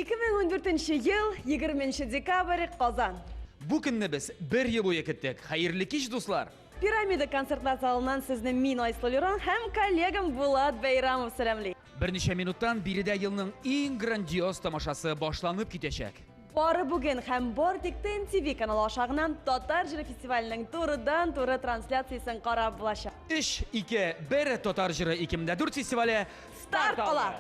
2014 ел, 20 декабрь, Қазан. Бу көнне без бер ел буе көттек. Хәерле кич, дуслар. Пирамида концертлар залынан сезне мин Айсыл Лерон һәм коллегам Булат Бәйрамов сәламлый. Берничә минуттан биредә елның иң грандиоз тамашасы башланып китәчәк. Бары бүген һәм Бортик ТНТВ каналы ашагынан Татар җыры фестиваленең турыдан-туры трансляциясын карап булачак. 3-2-1 Татар җыры 2004 фестивале Старт ала!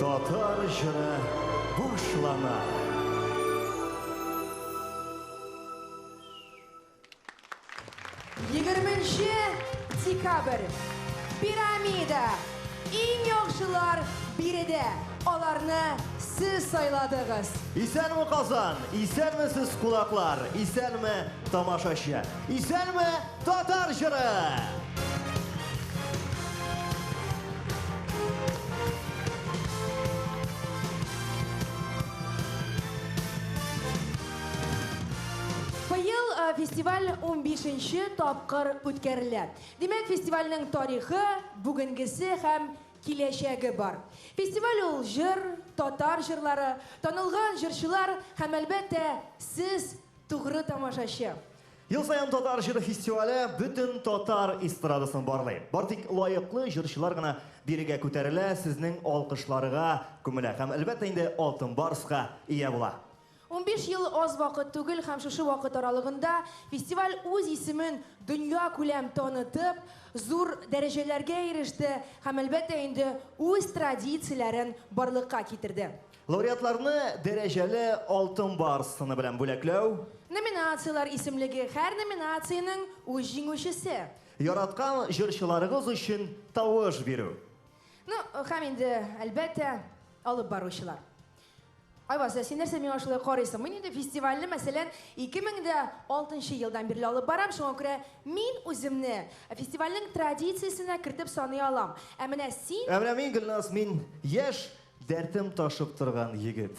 Татар җыры башлана. Декабрь. Пирамида. Иң яхшылар биредә. Аларны сез сайладыгыз. Исәнме Казан? Исәнме сез кулаклар? Исәнме тамашачы? Исәнме Татар җыры? Фестиваль 15-нче тапкыр үткәрелә. Димәк, фестивальнең тарихы, бүгенгесе һәм киләчәге бар. Фестиваль ул җыр, татар җырлары, танылган җырчылар һәм әлбәттә сез тугры тамашачы. Ел саен Татар җыры фестивале бөтен татар эстрадасын барлый. Бартик лаеклы җырчылар гына бирегә күтәрелә, сезнең алкышларыга күмелә һәм әлбәттә инде алтын барска ия була. 15 ел аз вакыт түгел һәм шушы вакыт аралыгында фестиваль үз исемен дөнья күләм танытып, зур дәрәҗәләргә иреште һәм әлбәттә инде үз традицияләрен барлыкка китерде. Лауреатларны дәрәҗәле алтын барсыны белән бүләкләү. Номинациялар исемлеге һәр номинацияның үз җиңүчесе. Яраткан җырчыларыгыз өчен тавыш бирү. Һәм инде әлбәттә алып баручылар. Айваз, син нәрсә миңа шулай карыйсың? Мин инде фестивальне, мәсәлән, 2006 елдан бирле алып барам, шуңа күрә мин үземне фестивальнең традициясенә кертеп саный алам. Ә менә син... Мин Гөлназ, мин яшь дәртім ташып тұрған егет.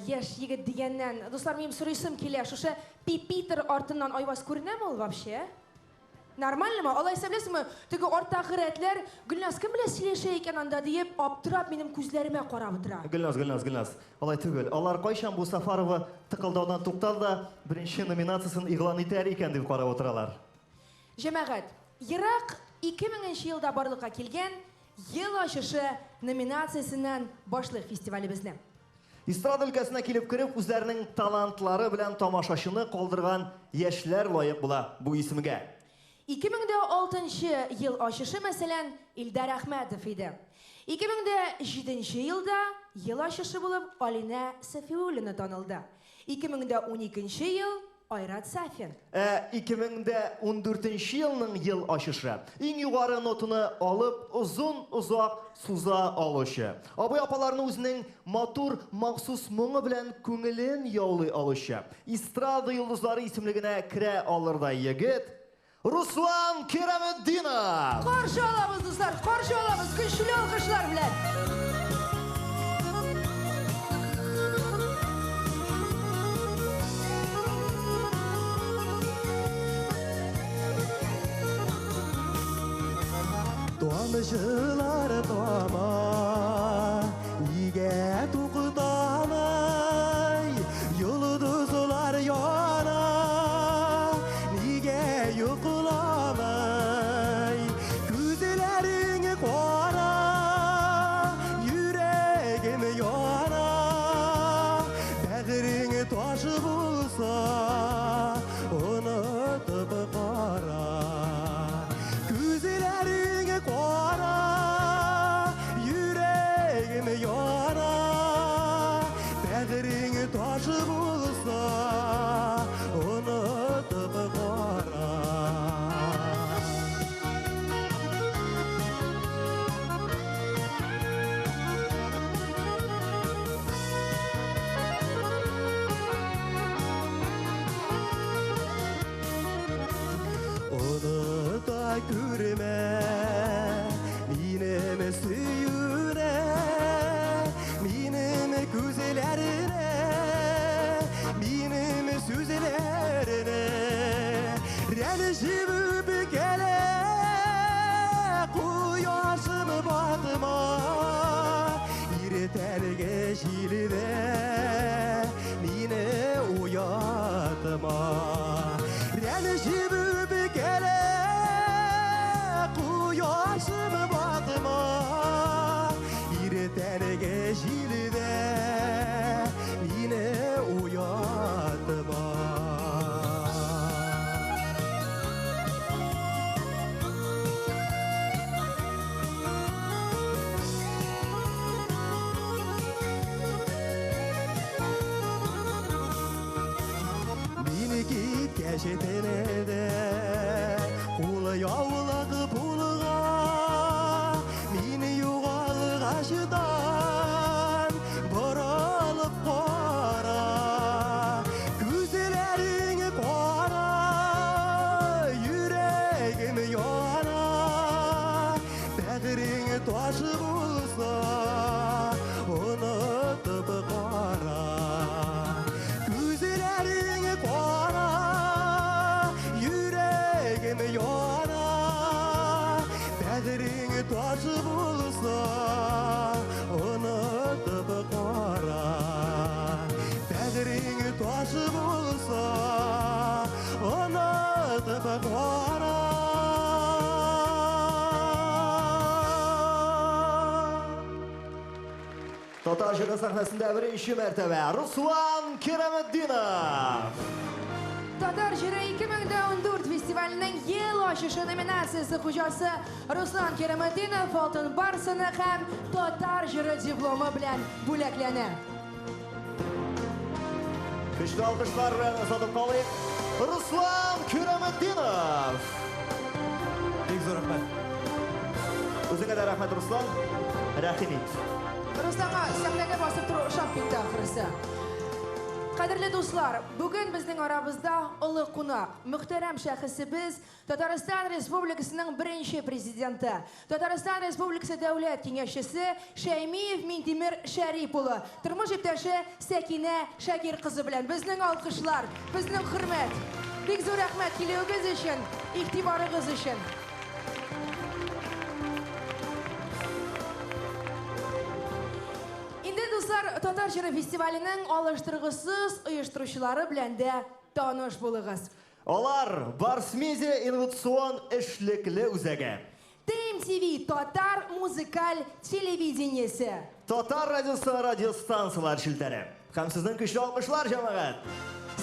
Яш егет дегеннен, достар, мен сұрайсым келе, шушы Питер артынан айваз көріне ме ол вообще? Нормально ма? Алай сәблесің ме? Түгі ортағы рәтлер, Гүлназ, кім біле сөйлеше екен анда дейіп, аптырап менің күзлеріме қарап тұра. Гүлназ. Алай түгел. Алар қайшан бұл Сафарова тықылдаудан тоқталда бірінші номинациясын иғлан етер екен деп қарап отыралар. Жемәғәт, Ирақ 2000 елда барлыққа келген ел ашышы номинациясынан башлық фестивалі бізді. Эстрада өлкәсенә килеп кереп, үзләренең талантлары белән тамашачыны калдырган яшьләр лаек була бу исемгә. 2006 ел ашышы мәсәлән Илдар Әхмәтов иде. 2007 елда ел ашышы булып Алина Сафиуллина танылды. 2012 ел Айрат Сафин. 2014 елның ел ашышы. Иң югары нотаны алып, озак суза алучы. Абый апаларны үзенең матур, махсус моңы белән күңелен яулый алучы. Эстрада йолдызлары исемлегенә керә алырдай егет Руслан Керәметдинов. Каршы алабыз, дуслар, каршы алабыз, көчле алкышлар белән. Туамышылар туама, иге туқытамай, йолдызлар яна, неге йоқыламай, күзләрің қара, йөрәгем яна, бәгырің ташы булса, унытып қара. Qara, yüreğim yara, bəğrin taşı bulsa, unutup qara. Onu da görme, benim suyune, benim güzellerine, benim sözlerine, renşibip gele, kuyaşım batma, irtelge şilde, beni uyatma, renşibip gele, kuyaşım batma, irtelge şilde, beni uyatma. Beni git geçetene de, kulu yavlak pulga, beni yugal kaşıdan, baralıp kara, güzelerin kara, yüreğim yana, bəğrin taşı bulsa, unutup kara. Güzelerin kara, yüreğim yana, bəğrin taşı bulsa, unutup kara. Bəğrin taşı bulsa, unutup kara. Татар жыры сахнасында бірінші мәртәбә Руслан Керәметдинов. Татар жыры 2014 фестивалінің ел ашышы номинациясы хужасы Руслан Керәметдинов алтын барсыны һәм Татар жыры дипломы белән бүләкләнә. Көчле алкышлар белән озатып калыйк. Руслан Керәметдинов. Бик зур рәхмәт. Үзеңә дә рәхмәт, Руслан. Рәхим ит. Русланға сәхнәгә басып тұру шап битті ақырысы. Qadrli do'stlar, bugun bizning orabizda ulug' qo'noq, muhtaram shaxsimiz Tatariston Respublikasining birinchi prezidenti, Tatariston Respublikasi davlat kengashchisi Shaymiyev Mintemir Sharipuli, turmush yurtdoshi Sakina Shakir qizi bilan bizning olqishlar, bizning hurmat. Bek zo'r rahmat kelganingiz uchun, e'tiboringiz uchun. Do'stlar, Tatar Jiri festivalining olishtirg'isiz uyushtiruvchilari bilan da tanish bo'ling'iz. Olar Bars Media innovatsion ishlikli o'zaga. TMTV Tatar muzikal televideniyesi. Tatar radiosi radiostansiyalar shiltari. Ham sizning kuchli olqishlar jamoat.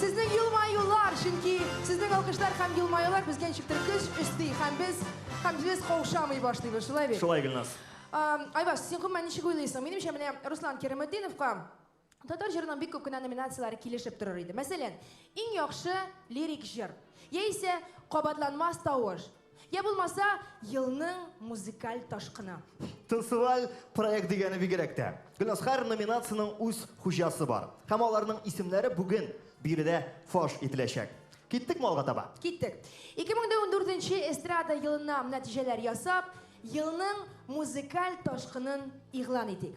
Sizning yilmayular, chunki sizning olqishlar ham yilmayular bizga chiqtirib usti ham biz qovshamay boshlaymiz, shulay. Shulay Gulnaz. Ayvaz, sen ham nechta o'ylaysan? Menimcha, mana Ruslan Kerimuddinovga Tatar jirining bek ko'p nominatsiyalari kelishib turar edi. Masalan, eng yaxshi lirik jir, esa qobatlanmas tovush, ya bo'lmasa yilning muzikal toshqini. Tinsival proyekt degani begirakda. Gulnaz, har nominatsiyaning o'z xo'jasi bor. Ham ularning ismlari bugun birida fosh etilajak. Ketdikmi olg'a taba? Ketdik. 2014 estrada yilining natijalari yasab, yilning muzikal toshqinin e'lon etdik.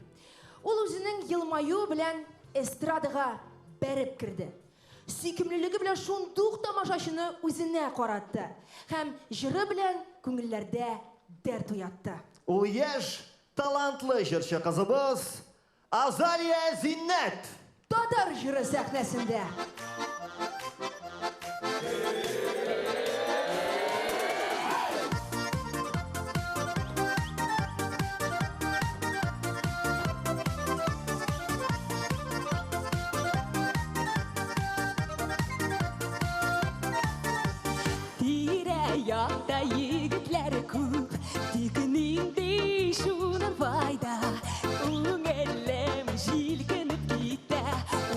U o'zining yilmayu bilan estradaga berib kirdi. Suyimliligi bilan shundoq tomoshachini o'zini qaratdi. Ham jiri bilan ko'ngillarda dard uyatdi. U yosh, talantli jirchi qizimiz Azaliya Zinnat. Tatar jiri sahnasida. Yoqda yigitlar ko'p, tekining deyishunin foyda. O'ngillim jilginib ketdi,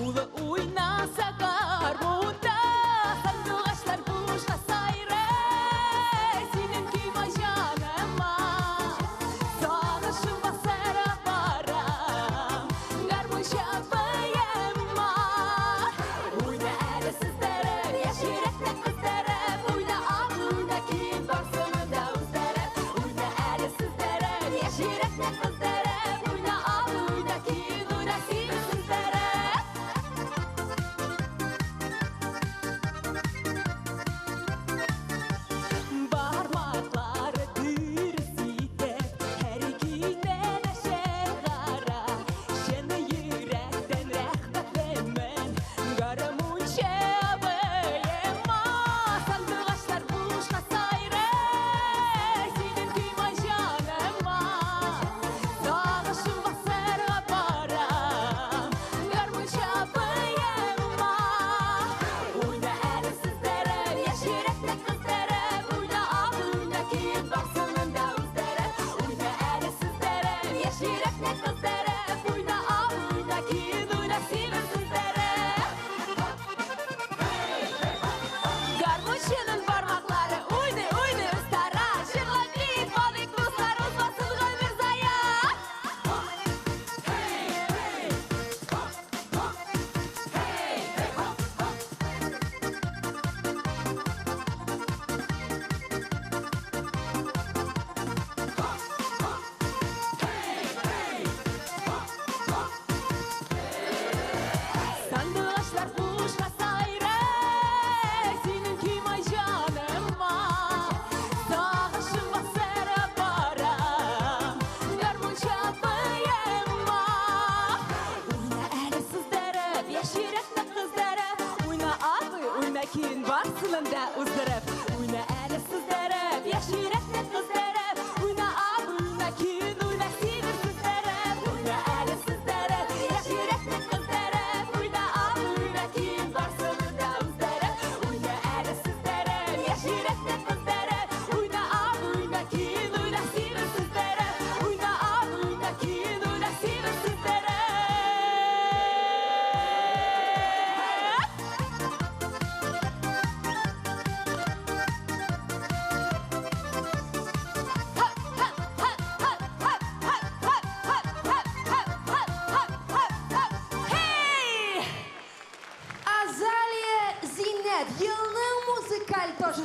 uli o'ynasa qarmonda. Sandug'ashlar boshqa sayra, senin kuyma jonimma. Sog'ishim basara boram, garmon shabayamma. O'yna ali sizlarib, yashirakda qizlarib, o'yna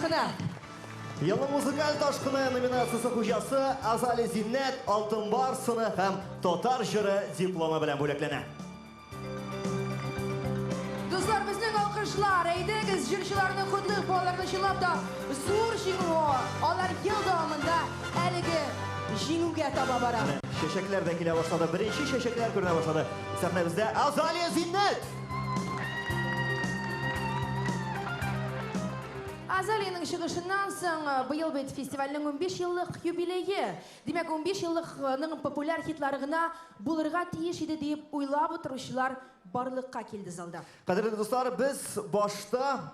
ташқыны. Елның музыкаль ташқыны номинациясы хужасы Азали Зиннет алтын бар сыны һәм татар жыры дипломы белән бүләкләнә. Достар, безнең алкышлар, әйдәгез җырчыларны худлык балаларны чылап та зур җиңү. Алар ел дәвамында әлеге җиңүгә таба бара. Шәшәкләр дә килә башлады. Беренче шәшәкләр күренә башлады. Сәхнәбездә Азали Зиннет. Азалиның чыгышыннан соң быел бит фестивальнең 15 еллык юбилее. Димәк, 15 еллыкның популяр хитлары гына булырга тиеш иде дип уйлап утыручылар барлыкка килде залда. Кадерле дуслар, без башта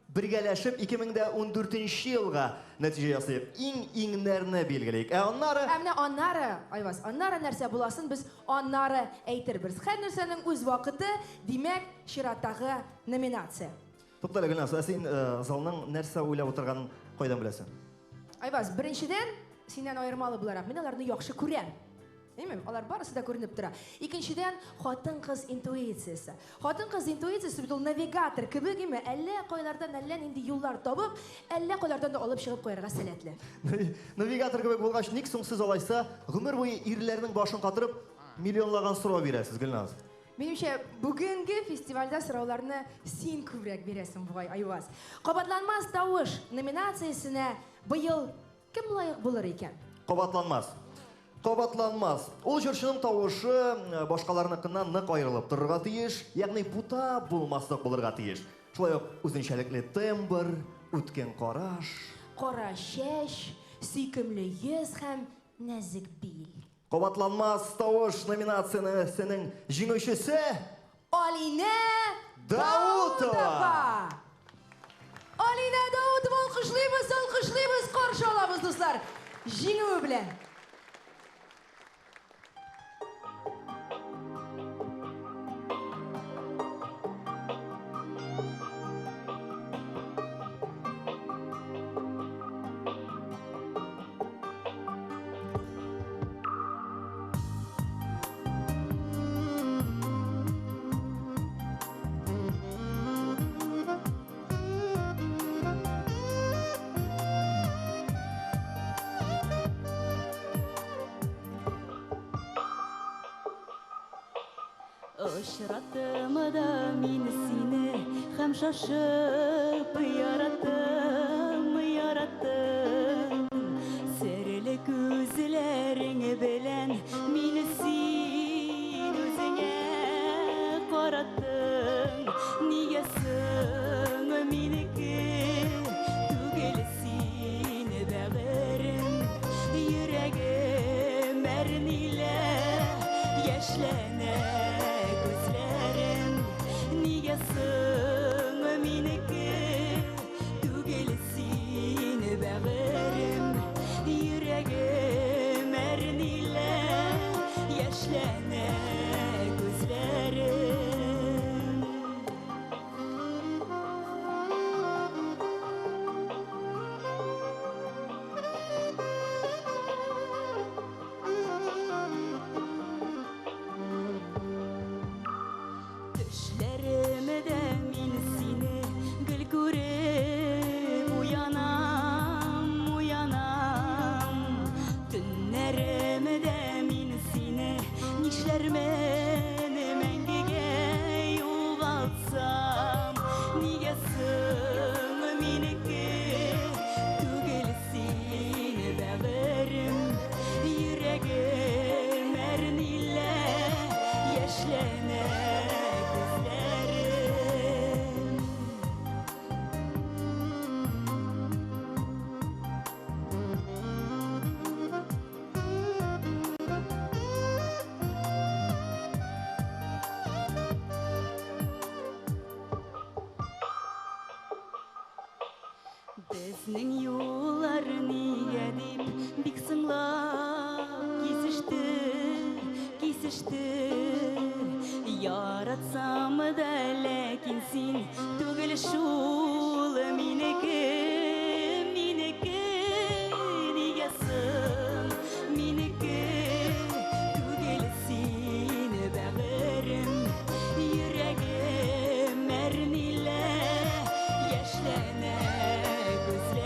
бергәләшеп 2014 елга нәтиҗә ясыйк. Иң-иңнәрне билгеләйек. Аннары, Айваз, аннары нәрсә буласын без аннары әйтербез. Һәр нәрсәнең үз вакыты, димәк, чираттагы номинация. Туктале Гөлназ, син залның нәрсә уйлап утырганын кайдан беләсең? Айваз, беренчедән синнән аермалы буларак, мин аларны яхшы күрәм. Әйме, алар барысы да күренеп тора. Икенчедән, хатын-кыз интуициясе. Хатын-кыз интуициясе бит ул навигатор кебек име, әллә кайлардан әллә нинди юллар табып, әллә кайлардан да алып чыгып куярга сәләтле. Навигатор кебек булгач, ник соң сез алайса, гомер буе ирләрнең башын катырып, миллионлаган сорау бирәсез, Гөлназ? Менимчә, бүгенге фестивальдә сорауларны син күбрәк бирәсең бугай, Айваз. Кабатланмас тавыш номинациясенә быел кем лаек булыр икән? Кабатланмас. Кабатланмас. Ул җырчының тавышы башкаларныкыннан нык аерылып торырга тиеш, ягъни бута булмаслык булырга тиеш. Шулай ук үзенчәлекле тембр, үткән караш, Кара чәч, сөйкемле йөз һәм нәзик бил. Кабатланмас тавыш номинациясенең җиңүчесе Алина Даутова. Алина Даутова, алкышлыйбыз, каршы алабыз, дуслар. Җиңү белән. Очраттым да мин сине, һәм шашып яраттым. Серле күзләрең белән мине син үзеңә караттың. Нигә соң минеке түгел син бәгырем, йөрәгем әрнилә яшьләнә. Соң минеке түгел син бәгырем, йөрәгем әрнилә яшьләнә күзләрем. Безнең юллар нигә дип бик сыңлап кисеште. Яратсам да ләкин син түгел шул минеке. Нигә соң минеке түгел син бәгырем, йөрәгем әрнилә яшьләнә күзләрем.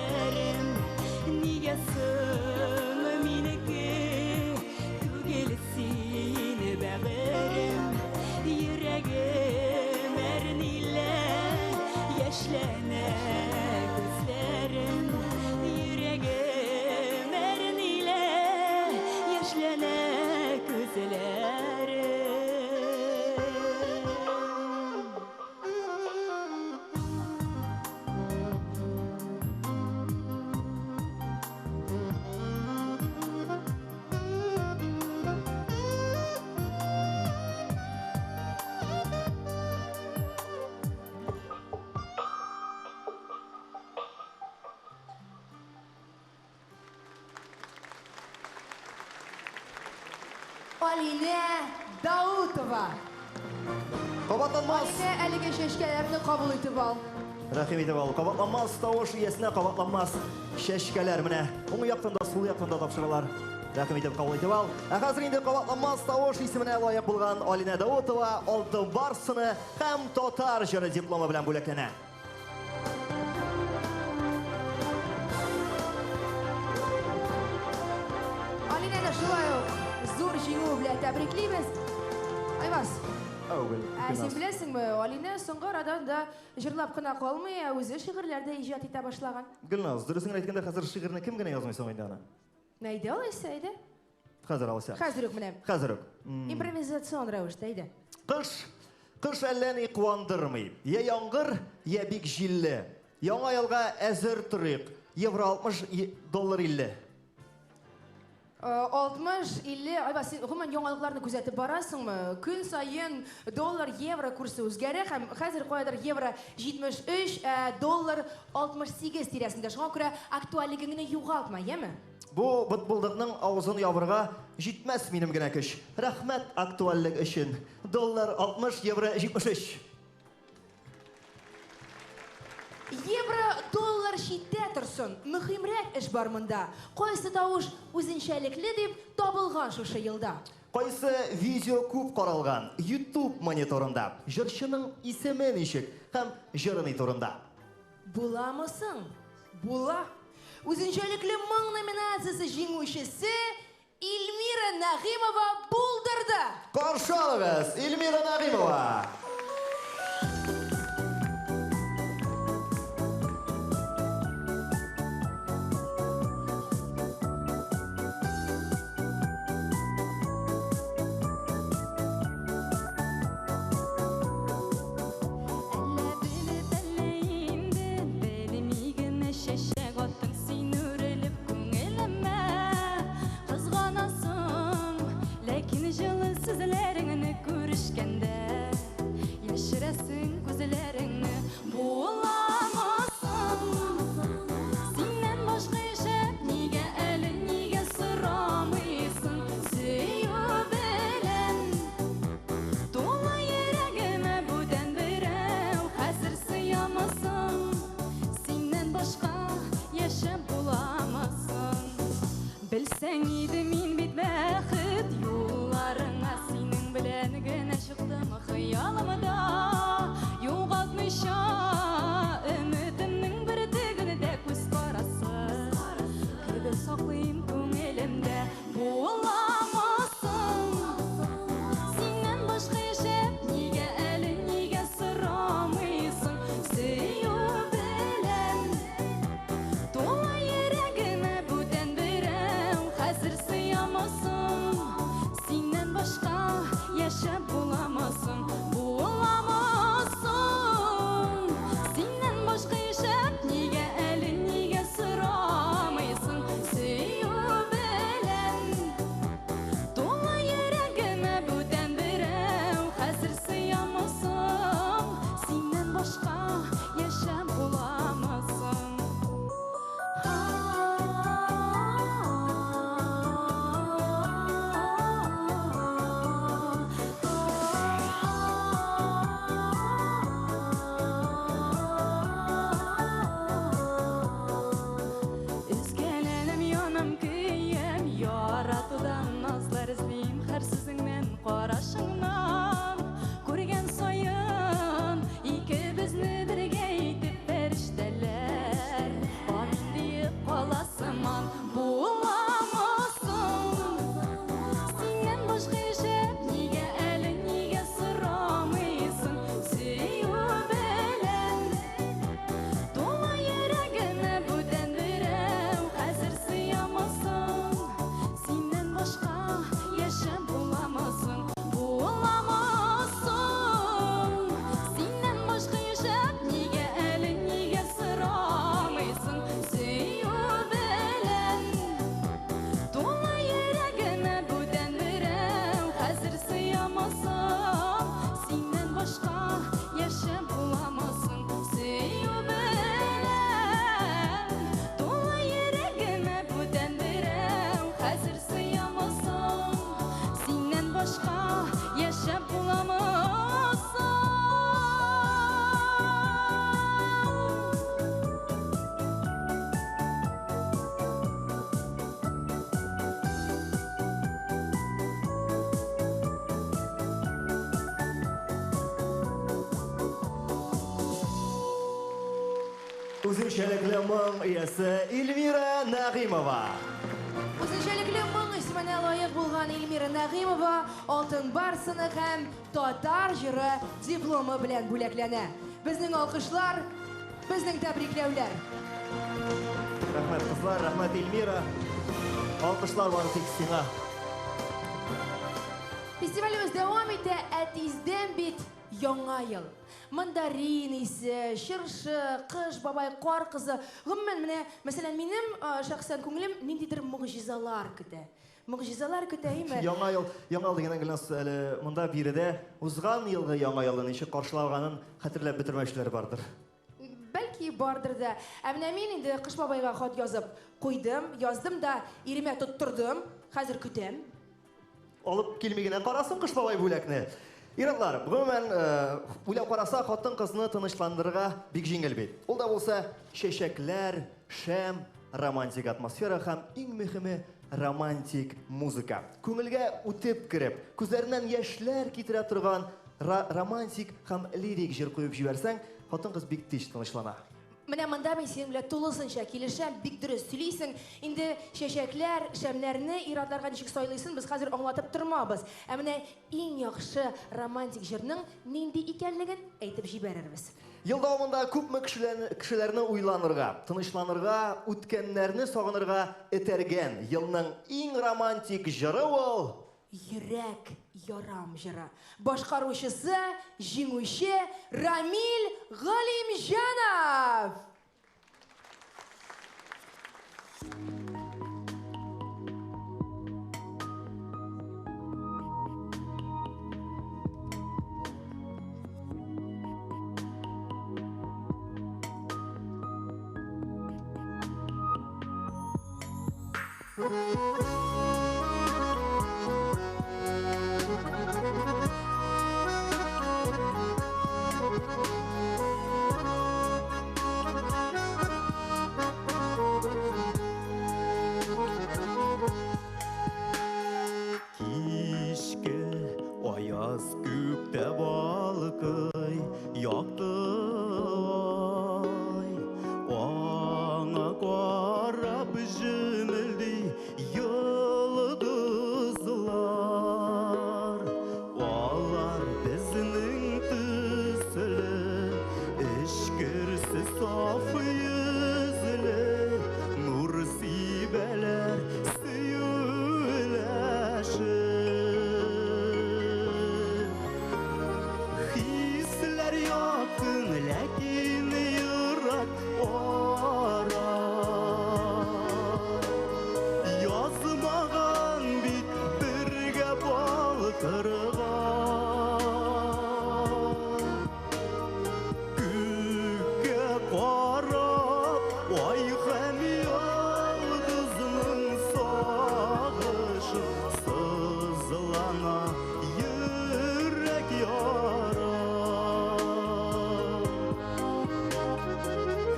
Alina Dautova. Қабатланмас. Alina әлеге шешкелерді қабыл етіп ал. Рахим итеп ал. Қабатланмас тавыш иясенә қабатланмас шәшкәләр менә. Уң яктан да, сул яктан да тапшыралар. Рахим итеп кабул итеп ал. Хәзер инде қабатланмас тавыш исеменә лаек булган Алина Даутова алтын барсыны һәм татар җыры дипломы белән бүләкләнә. Alina'da шулай ук зур җиңү белән тәбриклибез. Айваз. Сен беләсеңме, Алина соңгы арадан да җырлап кына калмый, үзе шигырьләрдә иҗат итә башлаган. Гөлназ, дөресен әйткәндә, хәзер шигырьне кем генә язмый соң инде аны? Нәйдә алайса иде? Хәзер алса. Хәзер үк менә. Хәзер үк. Импровизацион рәвештә иде. Кыш әллә ни куандырмый. Я яңгыр, я бик җилле. Яңа елга әзер торыйк. Евро 60 доллар 50. 60-50, айба, сен гомумән яңалыкларны күзәтеп барасыңмы? Көн сайын доллар, евро курсы үзгәрә һәм хәзер каядыр евро 73, доллар 68 тирәсендә. Шуңа күрә актуальлыгыңны югалтма, яме? Бу бутбулдыкның авызын ябырга җитмәс минем генә көч. Рәхмәт актуальлык өчен. Доллар 60, евро 73. Евро, доллар читтә торсын. Мөһимрәк эш бар монда. Кайсы тавыш үзенчәлекле дип табылган шушы елда. Кайсы видео күп каралган YouTube мониторында. Җырчының исеме ничек һәм җырыны турында. Буламысың? Була. Үзенчәлекле моң номинациясе җиңүчесе Эльмира Нагимова булдырды. Каршы алыгыз, Эльмира Нагимова. Bilsəng idi min bit bəxit yollarına senin bilən günə çıxdım xəyalımda yoxatmışa ümidimin bir tügünüdə göz qarası kirbi saxlayım көңелімdə bulamazsın senden başqa yaşab nega әлі nega sıramıysın süyu bilən tola yerəgimə bu xəzir Үзенчәлекле моң иясе Эльмира Нәгыймова. Үзенчәлекле моң исеменә лаек булган Эльмира Нәгыймова алтын бар сыны һәм татар җыры дипломы белән бүләкләнә. Безнең алкышлар, безнең тәбрикләүләр. Рәхмәт кызлар, рәхмәт Эльмира. Алкышлар бары тик сиңа. Фестивалебез дәвам итә, әтиздән бит яңа ел. Мандарин исе, шыршы, кыш, бабай, кар кызы. Гомумән менә, мәсәлән, минем шәхсән күңелем ниндидер мөгъҗизалар көтә. Мөгъҗизалар көтә име? Яңа ел дигәннән генә әле монда биредә узган елгы яңа елны ничек каршылаганын хәтерләп бетермәүчеләр бардыр. Бәлки бардыр да. Ә менә мин инде кыш бабайга хат язып куйдым, яздым да иремә тоттырдым. Хәзер көтәм. Алып килмигенә карасын кыш бабай бүләкне. Иратлар, гомумән уйлап караса хатын кызны тынычландырырга бик җиңел бит. Ул да булса чәчәкләр, шәм, романтик атмосфера һәм иң мөһиме романтик музыка. Күңелгә үтеп кереп, күзләреннән яшьләр китерә торган романтик һәм лирик җыр куеп җибәрсәң, хатын кыз бик тиз тынычлана. Менә монда мин синең белән тулысынча килешәм, бик дөрес сөйлисең. Инде чәчәкләр, шәмнәрне иратларга ничек сайлыйсың, без хәзер аңлатып тормабыз. Ә менә иң яхшы романтик җырның нинди икәнлеген әйтеп җибәрербез. Ел дәвамында күпме кешеләрне уйланырга, тынычланырга, үткәннәрне сагынырга этәргән елның иң романтик җыры ул Йөрәк ярам җыры. Башкаручысы, җиңүче Рамил Галимҗанов. Кишке аяз күктә балкый якты ай. Аңа карап җемелди йылдызлар. Алар безнең төсле эшкерсез саф йөзле нур сибәләр Хисләр якын, ләкин ерак ара. Язмаган бит бергә балкырга. Күккә карап, ай һәм йылдызның сагышы сызлана йөрәк яра.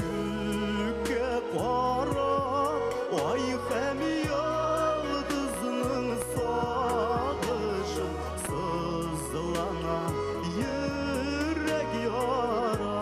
Күккә карап, ай һәм йылдызның сагышы сызлана йөрәк яра.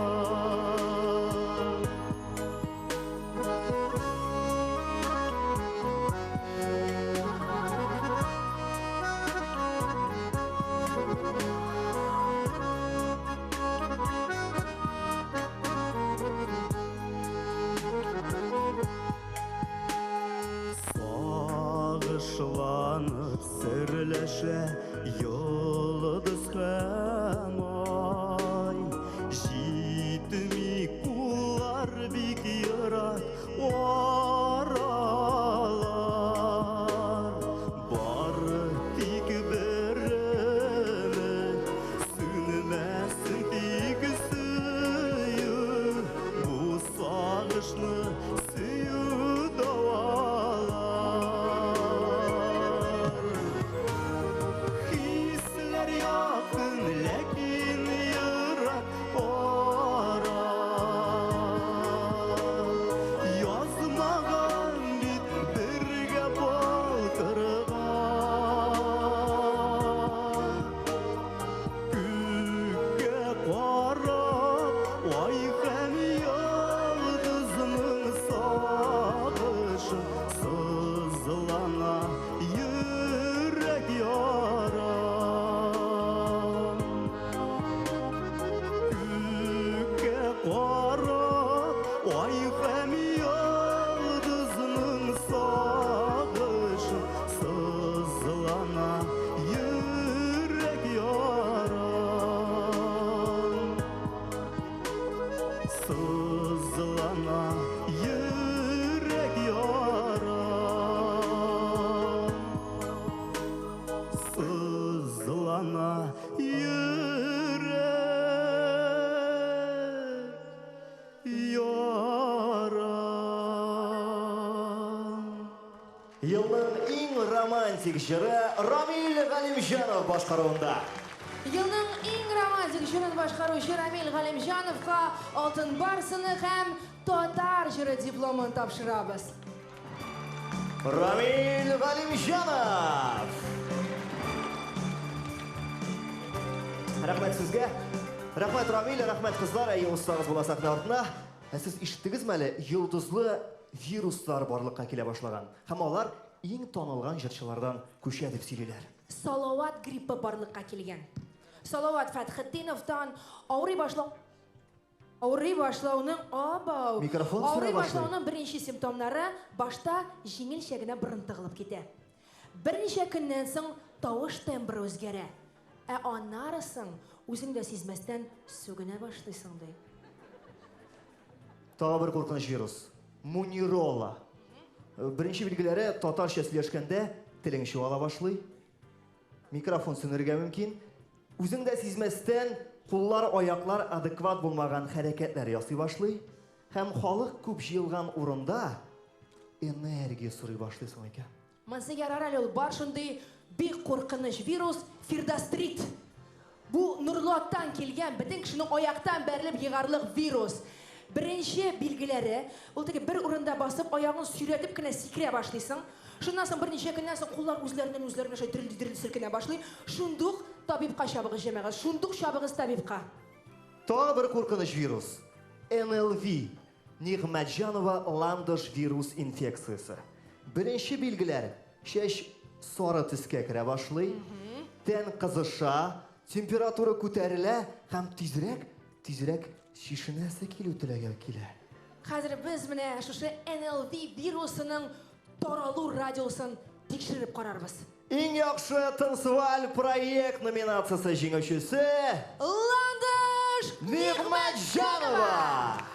Сагышланып серләшә йылдыз һәм ай. Җитми куллар бик ерак аралар. Бары тик береме сүнмәсен тик сөю. Бу сагышны сөю дауалар. Yılның iң романтик жыры Рамил Галимжанов башкаруында. Yılның иң романтик жырын башкаруучу Рамил Галимжановга Алтын бар сыны һәм Татар жыры дипломын тапшырабыз. Рамил Галимжанов! Рәхмәт сезгә. Рәхмәт Рамил, рәхмәт кызлар, әйе устагыз була сахна артына. Сез ишеттегезме әле, йолдызлы вируслар барлыкка килә башлаган. Һәм алар иң танылган җырчылардан күчә дип сөйлиләр. Салават гриппы барлыкка килгән. Салават Фәтхетдиновтан авырый башлауның Микрофон сорый Авырый башлый. башлауның беренче симптомнары башта җиңелчә генә борын тыгылып китә. Берничә көннән соң тавыш тембры үзгәрә. Аннары соң үзең дә сизмәстән сүгенә башлыйсың ди. Тағы бір қорқыныш вирус. Мунирола. Бірінші білгілері татарша сөйләшкәндә телең шуала башлый. Микрофон сүнергә мөмкин. Үзең дә сизмәстән куллар, аяклар адекват булмаган хәрәкәтләр ясый башлый. Һәм халык күп җыелган урында энергия сорый башлыйсың икән. Монсы ярар әле ул бар шундый бик куркыныч вирус Фирдастрит. Бу нурлаттан килгән, бөтен кешенең аяктан бәрелеп егарлык вирус. Беренче билгеләре, ул теге бер урында басып, аягын сөйрәтеп кенә сикерә башлыйсың. Шуннан соң берничә көннән соң куллар үзләреннән шулай дерелди селкенә башлый. Шундук табибка чабыгыз җәмәгать, шундук чабыгыз табибка. Тағы бір қорқыныш вирус. НЛВ. Нигъмәтҗанова ландыш вирус инфекциясы. Бірінші билгеләр, шәч сары төскә керә башлый, тән кызыша, температура күтәрелә һәм тизрәк шишенәсе килү теләгә килә. Хәзер без менә шушы НЛВ вирусының таралу радиусын тикшереп карарбыз. Иң яхшы танцеваль проект номинациясы җиңүчесе Ландыш Нигъмәтҗанова!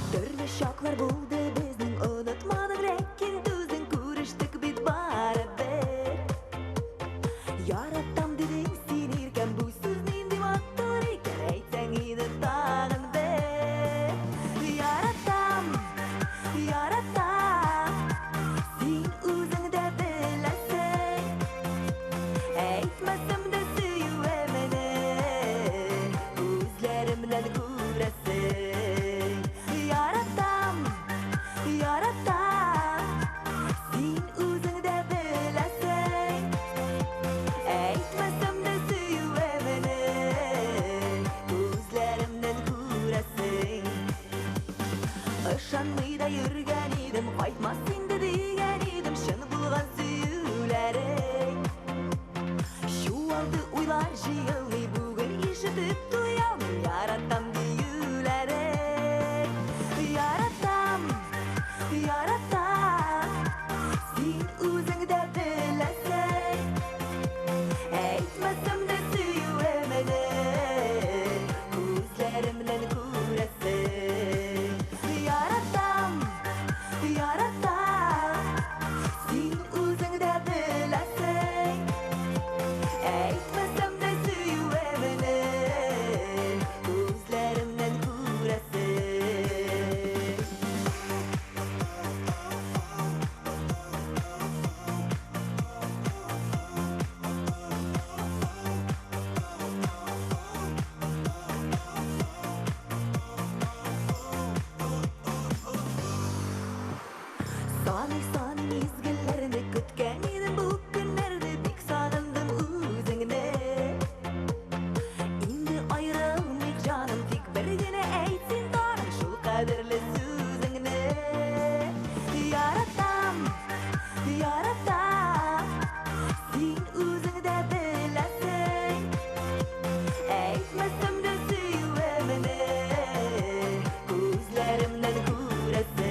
Төрле шоклар булды безнең, онытмадык ләкин түзең күрештек бит барыбер. Яратам дидең син иркән, бу сүз нинди матур икән, әйтсәң иде тагын бер. Яратам, син үзең дә беләсең, әйтмәсәм дә сөюемне күзләремнән күрәсең. Яратам, син үзең дә беләсең, әйтмәсәм дә сөюемне күзләремнән күрәсең. Ышанмый да йөргән идем, кайтмас инде дигән идем, чын булган сөюләрең. Чуалды уйлар җыелмый, бүген ишетеп туялмый, яратам диюләрең. Яратам, син үзең дә беләсең, әйтмәсәм дә сөюемне күзләремнән күрәсең. Яратам, син үзең дә беләсең, әйтмәсәм дә сөюемне күзләремнән күрәсең. Саны мизгелләрне көткән идем, бу көннәрне бик сагындым үзеңне. Инде аерылмыйк җаным, тик бер генә әйт син тагын шул кадерле сүзеңне. Яратам, син үзең дә беләсең, әйтмәсәм дә сөюемне күзләремнән күрәсең.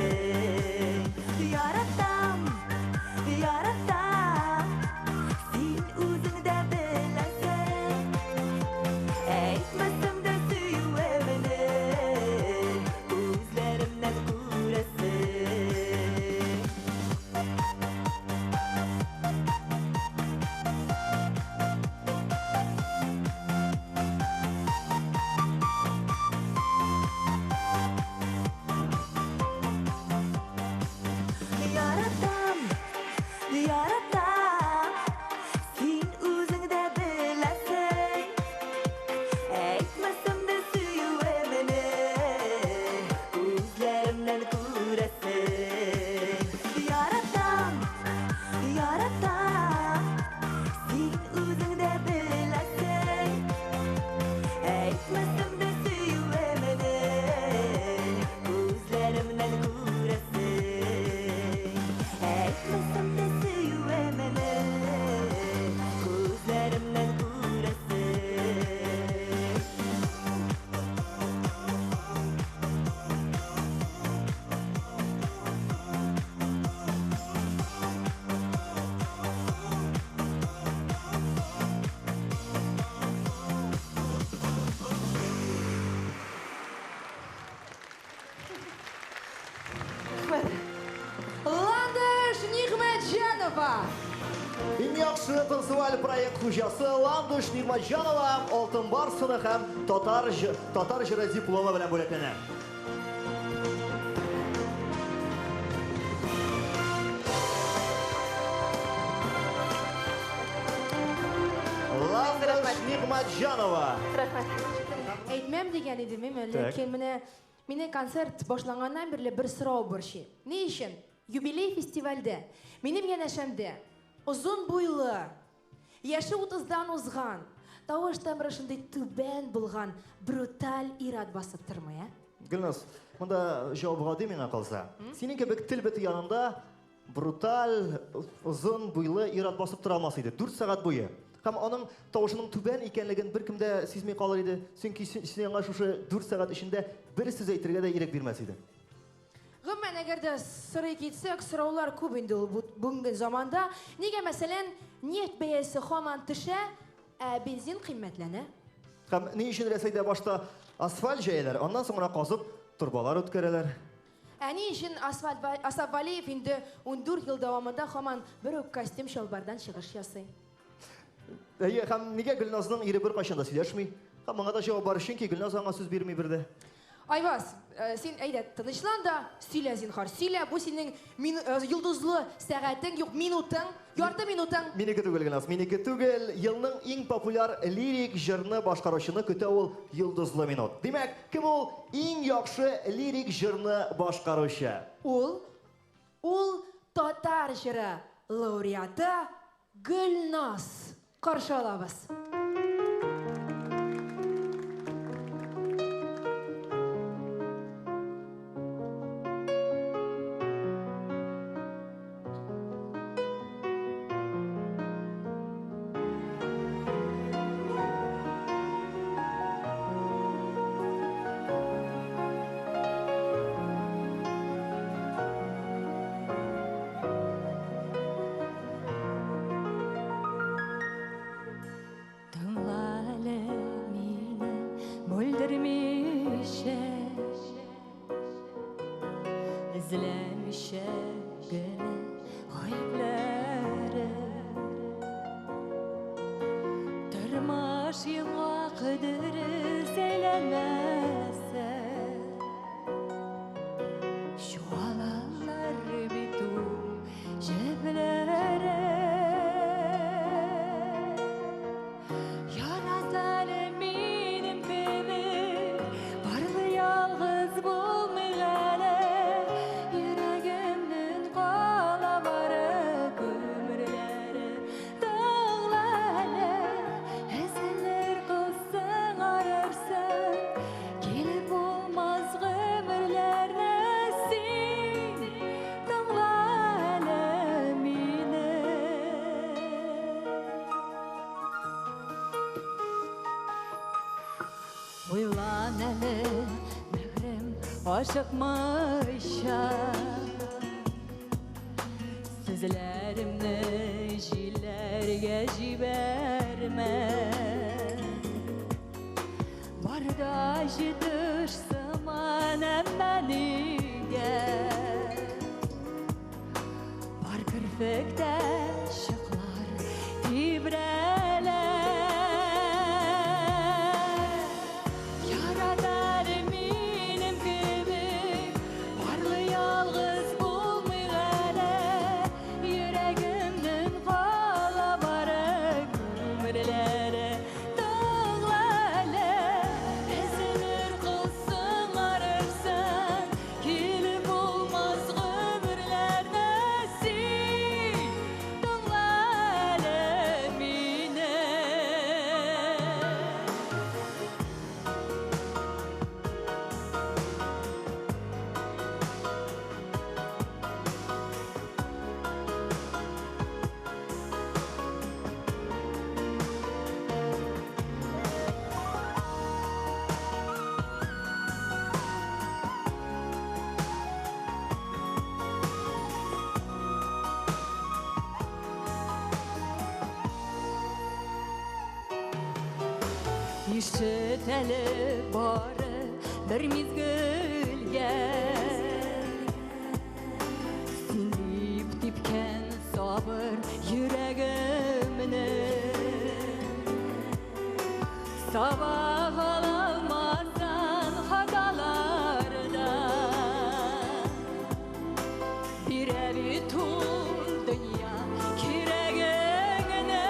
Фестиваль проект хужасы Ландыш Нигматжанова Алтын Барсыны һәм татар җыры дипломы белән бүләкләнә. Ландыш Нигматжанова. Әйтмәм дигән идем, ләкин мине концерт башланганнан бирле бер сорау борчый. Ни өчен юбилей фестивальдә минем янәшәмдә озын буйлы, яше 30-дан узган, тавыш тембры шундый түбән булган бруталь ир-ат басып тормый, Гөлназ, монда җавабы гади миңа калса. Синең кебек тел бите янында бруталь, озын буйлы ир-ат басып тора алмас иде 4 сәгать буе. Һәм аның тавышының түбән икәнлеген беркем дә сизми калыр иде. Чөнки синең шушы 4 сәгать эчендә бер сүз әйтергә дә ирек бирмәс иде. Гомумән, әгәр дә сорый китсәк, сораулар күп инде ул бүгенге заманда. Нигә мәсәлән, нефть бәясе һаман төшә, ә бензин кыйммәтләнә? Һәм ни өчен Рәсәйдә башта асфальт җәяләр, аннан соңра казып турбалар үткәрәләр. Ә ни өчен Асап Валиев инде 14 ел дәвамында һаман бер үк костюм шалбардан чыгыш ясый? Һәм нигә Гөлназның ире бер кайчан да сөйләшми? Һәм аңа да җавап бар, чөнки Гөлназ аңа сүз бирми бердә. Айбас, син әйдә, тынычлан да, сөйлә зинһар. Сөйлә, бу синең йолдызлы сәгатең, юк, минутың, ярты минутың. Минеке түгел, Гөлназ, минеке түгел. Елның иң популяр лирик җырны башкаручыны көтә ул йолдызлы минут. Димәк, кем ул иң яхшы лирик җырны башкаручы? Ул татар җыры лауреаты Гөлназ. Каршы алабыз. Izlemişe gene gayipleri Tırmaş yılga kıdırı seylemezse Şu alanlar bütün ceblere Yaratan eminim beni Varlı yalnız bulmayana Yüreğimden kalabalık ömürlere Dağlara esenler kılsın ararsan Gelip olmaz ömürler nesin Dağlara mine Uylan hele mehrim aşıkmışa Sözlerimle jillerge jiberme Bardaşı düşsüman emmeniye Var kırfekte şıklar tibreler Yaradan eminim gibi Varlı yalnız bulmayana Yüreğimden kalabalık ömürlere Dağlara ezilir kılsın ararsan Gelip olmaz ömürler nesin Dağlara mine Ишетелі бары бір мезгілге Сен тепкен sabır yüreğimini Sabah alamazsan hadalarda bir evi tut dünya kireğine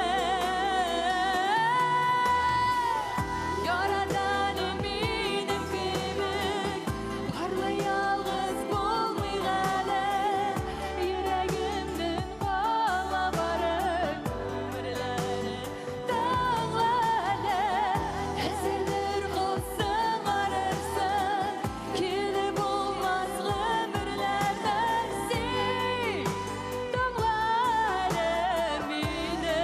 Yaradan benim kıymık Parla yalnız bulmayla Yüreğimden bağla varım ömürleri Dağlara Eserler olsun ararsan Kili bulmaz ömürlerden Sil dağlarım yine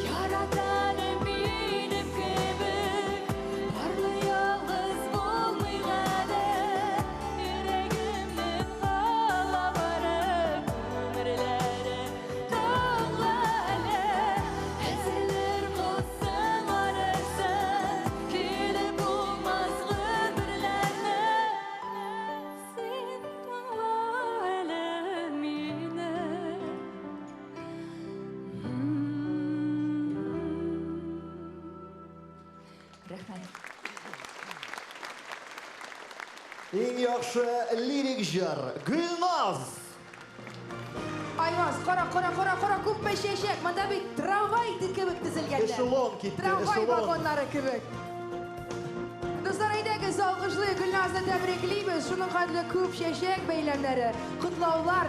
Yaradan benim kıymık Parla yalnız bulmayla Yüreğimden bağla varım ömürleri Dağlara Eserler olsun ararsan Kili bulmaz ömürlerden Sil dağlarım yine Rahmet. Ең яхшы лирик жыр Гүлназ. Ayvaz, qora, ko'p sheshak. Manda bir tramvay kibik tizilganlar. Echelon ketdi, Tramvay echelon. vagonlari kibik. Do'stlar, aydagi alqishli Gulnazni tabriklaymiz. Shuning qadri ko'p sheshak bayramlari, qutlovlar.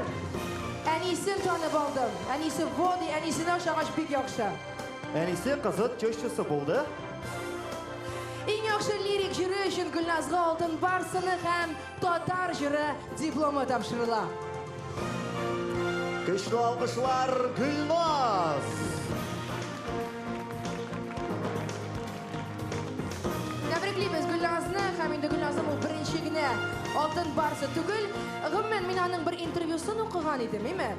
Anisini tanib oldim. Anisi Vodi, anisini o'xshag'ach bek yaxshi. Әнисі қызыт чөшчісі болды. Eng yaxshi lirik jiri uchun Gulnazga oltin barsini ham Totar jiri diplomi topshiriladi. Күчлі алқышлар Гүлназ. Tabriklaymiz Gulnazni, ham endi Gulnazning u birinchigina oltin barsi tugul. G'immen men uning bir intervyusini o'qigan edim, mi?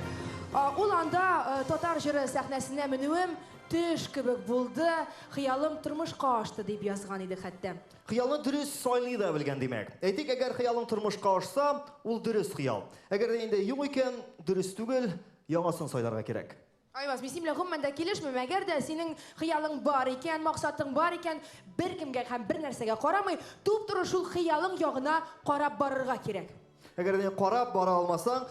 Ul anda Totar jiri sahnasida minuvim tush kibik bo'ldi, xiyolim turmushga oshdi deb yozgan edi hatto. Xiyalni dürüst soylay da bilgan demek. Aytik, agar xiyalın turmuşqa oshsa, ul dürüst xiyal. Agar endi yo'q ekan, dürüst tugul, yangasin soylarga kerak. Ayvaz, biz bilan g'imanda kelishmayman. Agarda sening xiyoling bor ekan, maqsading bor ekan, bir kimga ham bir narsaga qaramay, to'p-to'g'ri shu xiyoling yog'ina qarab borarga kerak. Agar endi qarab bora olmasang,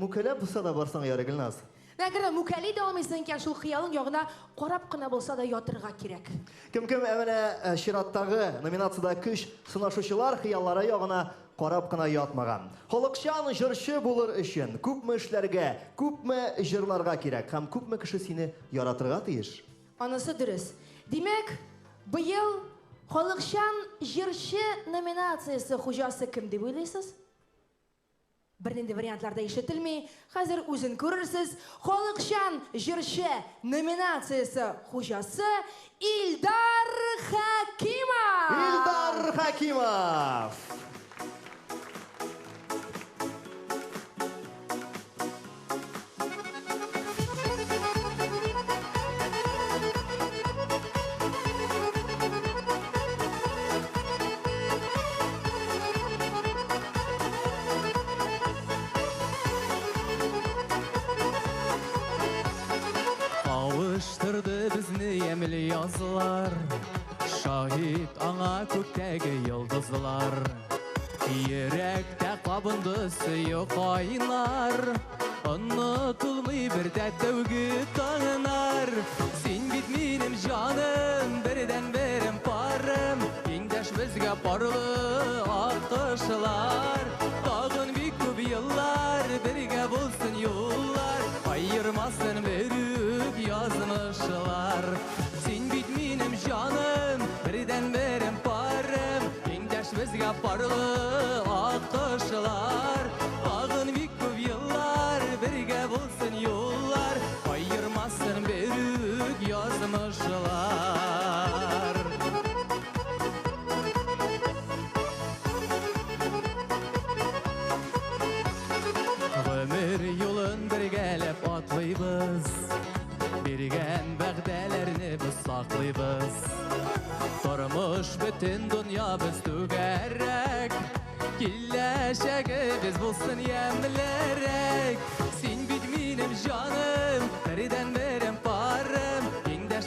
mukalab bo'lsa da borsang yora Gulnaz. Agarda mukalli da olmaysan ekan, shu xiyoling yog'ina qarabgina bo'lsa da yotirga kerak. Kim mana Shiratdagi nominatsiyada kuch sınашучылар xiyallari yog'ina qarab qina yotmagan. Xalqchan jırşı bulur үшін ko'pmi ishlarga, ko'pmi jırlarga kerak, ham ko'pmi kishi seni yaratırga tiyish. Anысы dürüs. Demek, bu yıl Xalqchan jırşı nominatsiyasi xo'jasi kim deb o'ylaysiz? Bir nendi variantlarda ishlatilmay, hozir o'zin ko'rarsiz. Xalqchan jırşı nominatsiyasi xo'jasi Ildar Hakimov. Ildar Hakimov. Kavuşturdu bizni emil yazılar Şahit ana kökteki yıldızlar Yürekte kabındı suyu kaynar Unutulmay bir tevgi tanınar Sen bit benim canım birden berim parım Yengeş bizge parlı akışlar Dağın bir köp yıllar birge bulsun yollar Ayırmasın verip yazmışlar Sen bit benim canım birden berim parım Yengeş bizge parlı akışlar Dağın bir köp yıllar birge bulsun yollar Ayırmasın verip yazmışlar Ömür yolun birgelep atlayız Birgen bəğdələrini biz saklıyız Durmuş bütün dünya biz tügerek Killeşeki biz bulsun yemlerek Sen bit benim canım Birden berim parım Yengeş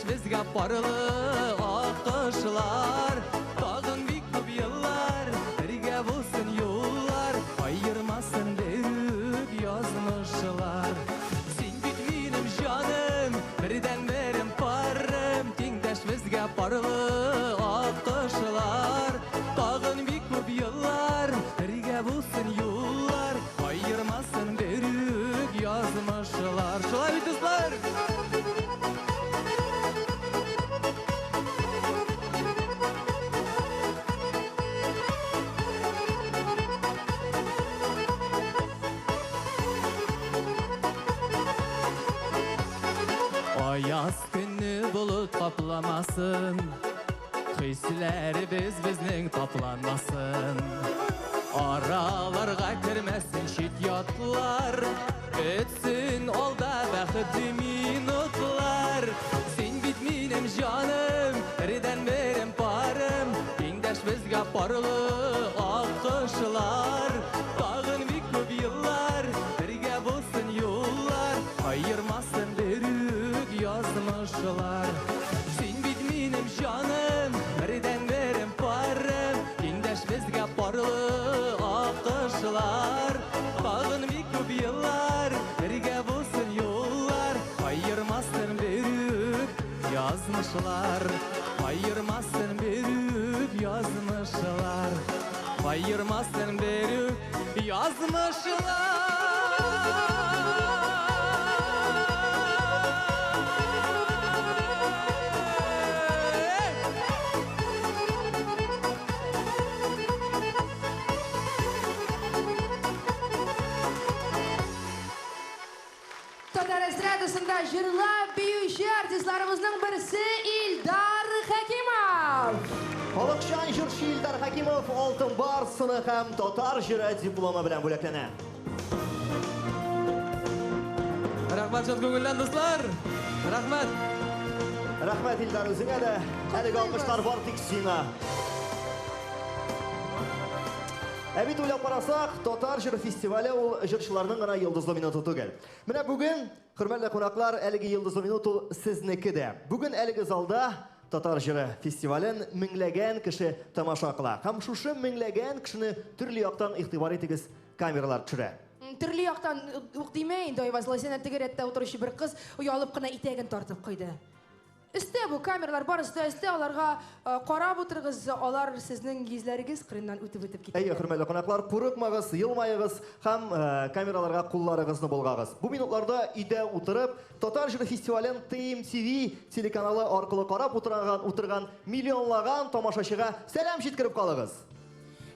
parlı akışlar Tağın bir küp yıllar Birge bulsun yollar Ayırmasın büyük yazmışlar Sen bitmenim canım Birden verim parım Tengdeş bizge parlı akışlar Tağın bir küp yıllar Birge bulsun yollar Ayırmasın büyük yazmışlar Şolay bitizler Ayaz günü bulut kaplamasın Kıysileri bizning toplanmasın Aralarga kirmesin şiddiyatlar Ötsün olda baxtli minutlar Sen bitmenim canım Birden verim parım Tengdeş bizge parlı akışlar Tağın bir küp yıllar Birge bulsun yollar Ayırmasın büyük yazmışlar Sen bitmenim canım Birden verim parım Tengdeş bizge parlı akışlar Tağın bir küp yıllar Birge bulsun yollar Ayırmasın büyük yazmışlar Ayırmasın büyük yazmışlar Ayırmasın büyük yazmışlar Tatar estradasında jırlap büyüşü artistlarımızın birisi İldar Hakimov. Халыкчан жырчы Илдар Хакимов Алтын Бар сыны һәм татар җыры дипломы белән бүләкләнә. Рахмат шат күңелдән дуслар. Рахмат. Рәхмәт Илдар үзеңә дә. Әлеге алкышлар бар тик сиңа. Бит уйлап карасак, татар җыры фестивале ул җырчыларның гына йолдызлы минуты түгел. Менә бүген, хөрмәтле кунаклар, әлеге йолдызлы минут ул сезнеке дә. Бүген әлеге залда Татар җыры фестивален меңләгән кеше тамаша кыла. Һәм шушы меңләгән кешене төрле яктан игътибар итегез, камералар төшерә. Төрле яктан ук димәй инде Айваз Лайсән тегәрәттә утыручы бер кыз уялып кына итәген тартып куйды. Өстә бу камералар бар, өстә аларга карап утырыгыз, алар сезнең йөзләрегез кырыннан үтеп китә. Әйе, хөрмәтле кунаклар, курыкмагыз, елмаегыз һәм камераларга кулларыгызны болгагыз. Бу минутларда өйдә утырып, Татар җыры фестивален TMTV телеканалы аркылы карап утырган миллионлаган тамашачыга сәлам җиткереп калыгыз.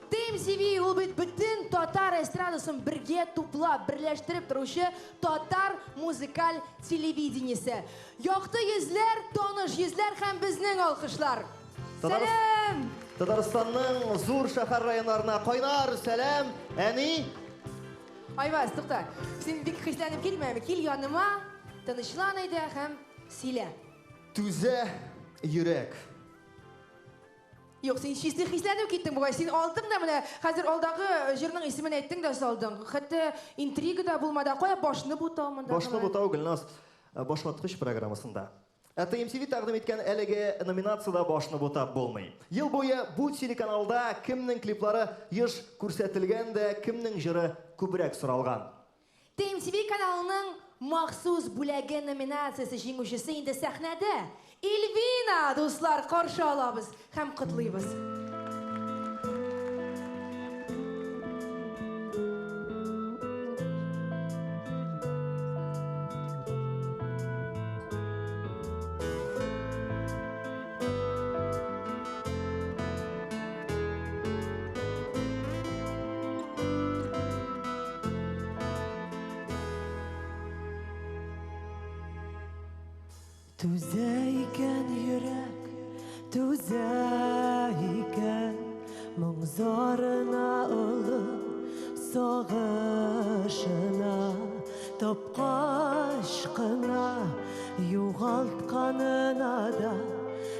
TMTV ул бит бөтен татар эстрадасын бергә туплап, берләштереп торучы татар музыкаль телевидениесе. Якты йөзләр, таныш йөзләр һәм безнең алкышлар. Сәлам! Татарстанның зур шәһәр районнарына кайнар сәлам, әни. Айваз, тукта. Син бик хисләнеп килмәме? Кил яныма, тынычлан әйдә һәм сөйлә. Түзә йөрәк. Юк, син чисти хисләнеп киттең бугай. Син алдың да менә хәзер алдагы җырның исемен әйттең да салдың. Хәтта интрига да булмады. Кая башны бутаумында. Башны бутау Гөлназ башваткыч программасында. TMTV тәкъдим иткән әлеге номинациядә башны бутап булмый. Ел буе бу телеканалда кемнең клиплары еш күрсәтелгән дә, кемнең җыры күбрәк соралган. TMTV каналының махсус бүләге номинациясе җиңүчесе инде сәхнәдә. Эльвина, дуслар, каршы алабыз һәм котлыйбыз. Түзә икән йөрәк, түзә икән, моңзарына олы сагышына, тапкач кына югалтканына да,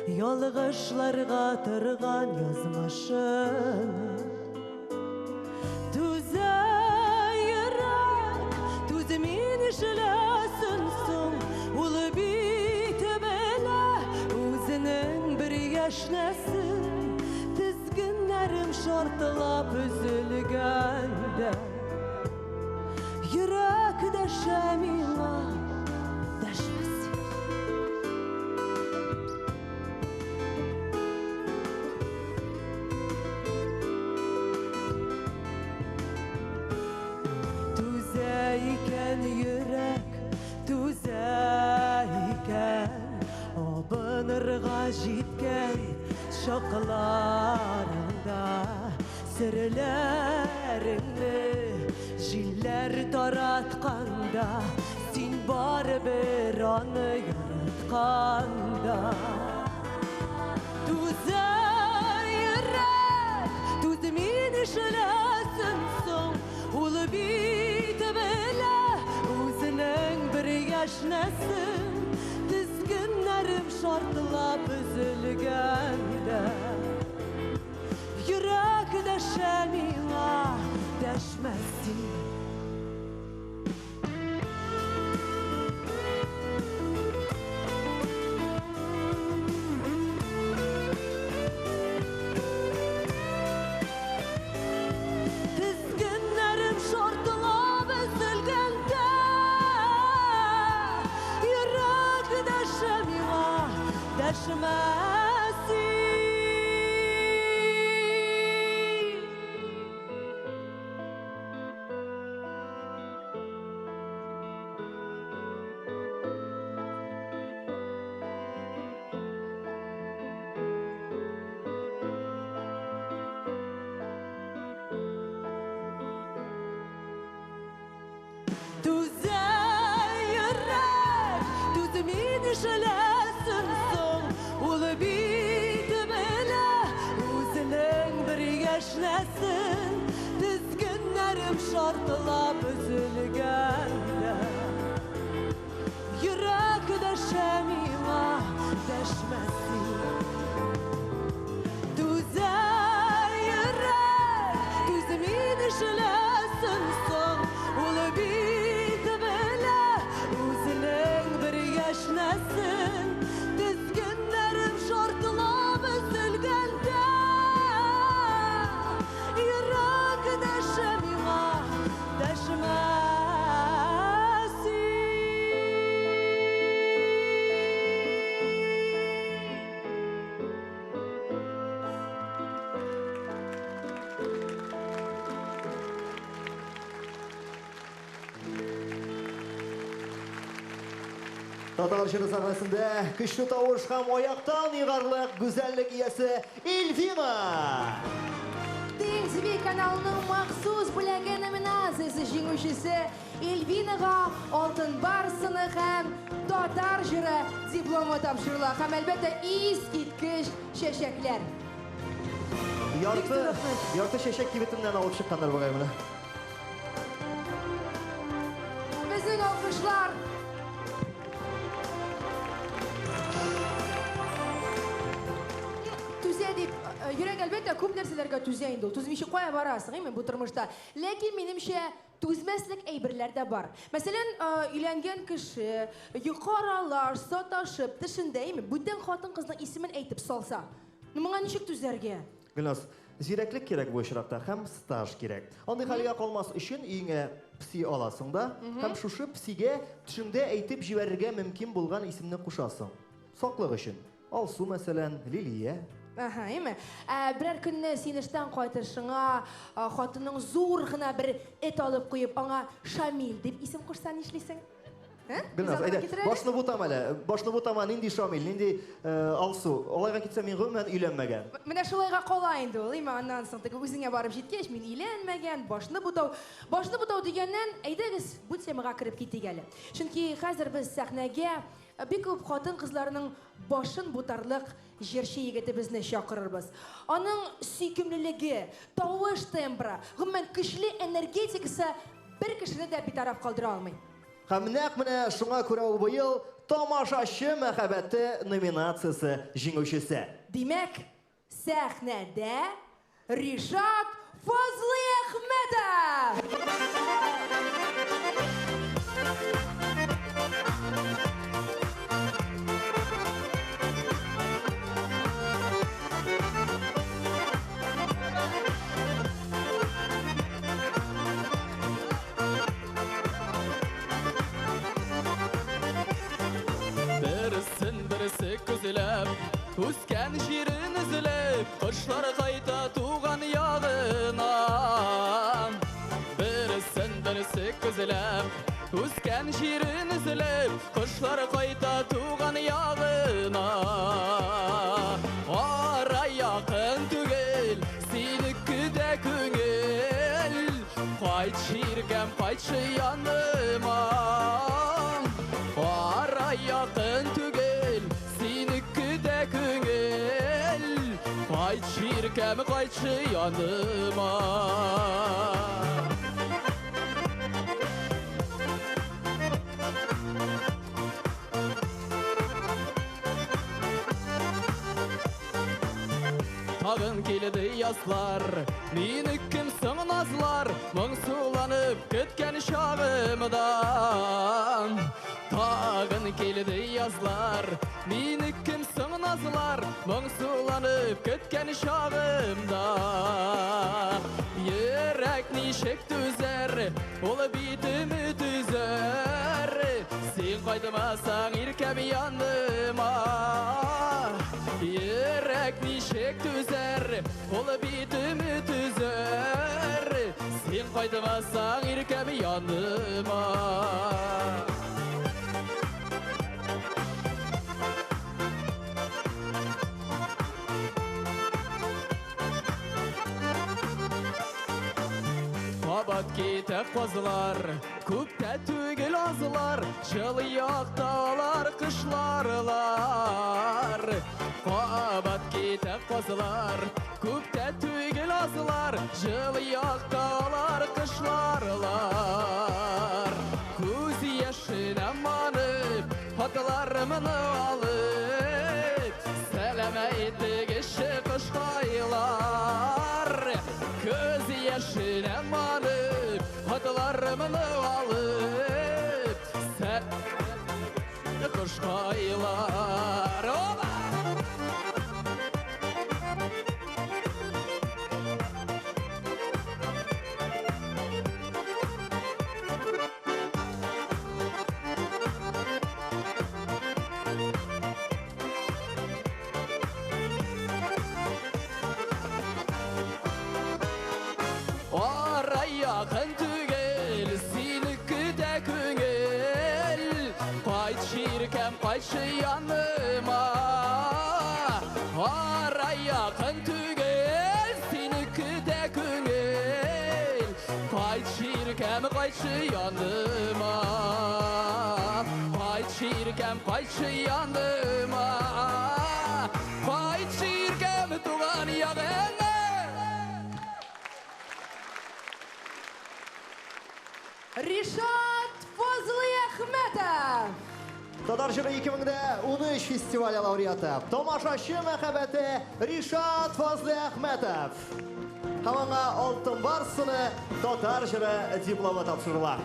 ялгышларга торган язмышына. Түзә йөрәк, түзмин эшләсен соң, ул бит белә, үз яшнәсен, тізгінлерім шортылап үзілгәндә. Йөрәк дәшә миңа, дәшмәсен. Түзә икән йөрәк, түзә икән, абынырга җиткән чакларыңда серләреңне җилләр таратканда, син барыбер аны яратканда. Түзә йөрәк, түзми нишләсен соң, ул бит белә үзенең бер яшнәсен, тізгінлерім шартылап үзілгәндә. Йөрәк дәшә миңа, дәшмәсен. Тізгінлерім шартылап үзілгәндә. Йөрәк дәшә миңа, дәшмәсен. Түзә йөрәк, түзми нишләсен соң, ул бит белә үзенең бер яшнәсен, тізгінлерім шартылап үзілгәндә. Йөрәк дәшә миңа, дәшмәсен. Түзә йөрәк, түзми нишләсен соң, ул бит белә үзенең бер яшнәсен, тізгінлерім шартылап үзілгәндә. Йөрәк дәшә миңа, дәшмәсен. Татар жыры сахнасында күчле тавыш һәм аяктан игарлык гүзәллек иясе Эльвина. ТНТВ каналының махсус бүләге номинациясы җиңүчесе Эльвинага алтын барсыны һәм татар жыры дипломы тапшырыла. Һәм әлбәттә искиткеч чәчәкләр. Ярты чәчәк кибетеннән алып чыкканнар бугай моны. Безнең алкышлар түзә дип, йөрәк әлбәттә күп нәрсәләргә түзә инде. Түзмичә кая барасың, бу тормышта. Ләкин минемчә түзмәслек әйберләр дә бар. Мәсәлән, өйләнгән кеше, юқаралар, саташып, тешендә, бүтән хатын-кызның исемен әйтеп салса, моңа ничек түзәргә? Гөлназ, зирәклек кирәк бу очракта һәм стаж кирәк. Андый хәлгә калмас өчен иңә пси аласың да, һәм шушы псигә төшеңдә әйтеп җибәрергә мөмкин булган исемне кушасың. Саклык өчен. Алсу мәсәлән, Лилия. Аха, берәр көнне син эштән кайтышыңа хатының зур гына бер эт алып куеп, аңа Шамил дип исем кушса нишлисең? Гөлназ, башны бутам әле. Башны бутама, нинди Шамил, нинди Алсу. Алайга китсә мин гомумән өйләнмәгән. Менә шулайга кала инде ул. Аннан соң үзеңә барып җиткәч, мин өйләнмәгән, башны бутау дигәннән, әйдәгез, бу темага кереп китик әле. Чөнки хәзер без сәхнәгә бик күп хатын-кызларның башын бутарлык җырчы егетебезне чакырырбыз. Аның сөйкемлелеге, тавыш тембры, гомумән көчле энергетикасы бер кешене дә битараф калдыра алмый. Һәм нәкъ менә шуңа күрә ул быел тамашачы мәхәббәте номинациясе җиңүчесе. Димәк, сәхнәдә Ришат Фазлыәхмәтов! Үскен жерін үзіліп, құшлар қайта туған яғына. Бірісі күзіліп, үскен жерін үзіліп, құшлар қайта туған яғына. Ара яқын түгел, сенікі де көңіл, қайт шіркем, қайтшы яныма. Ара яқын түгел, сенікі де көңіл, қайт шіркем, қайтшы яныма. Тағын келеді яслар, мені кімсің назлар, мұңсуланып кеткен шағымдан. Тағын келеді яслар, мені кімсің назлар, мұңсуланып кеткен шағымда. Ерек нешек түзер, ол битімі түзер, сен қайдымасаң еркем яныма. Ерек нешек түзер, ол битімі түзер, сен қайдымасаң еркем яныма. Қабат кетіп қозылар, көпті түгіл азылар, жылы яқталар қышларлар. Қабат кетіп қозылар, көпті түгіл азылар, жылы яқталар қышларлар. Көз ешіне манып, атыларымыны алып, сәлем әйттік іші қышқайлар. Көз ешіне манып, атыларымыны алып, сәлем қышқайлар. Яқын түгел, сенікі де көңіл, қайт шіркем, қайтшы яныма. Ара яқын түгел, сенікі де көңіл, қайт шіркем, қайтшы яныма. Қайт шіркем, қайтшы яныма. Қайт шіркем, туған яғына. Ришат Фазлыахметов. Татар жыры 2013 фестивалі лауреаты. Тамашашы мәхәбәте Ришат Фазлыахметов. Қаваңа алтын барсыны татар жыры дипломы тапшырыла.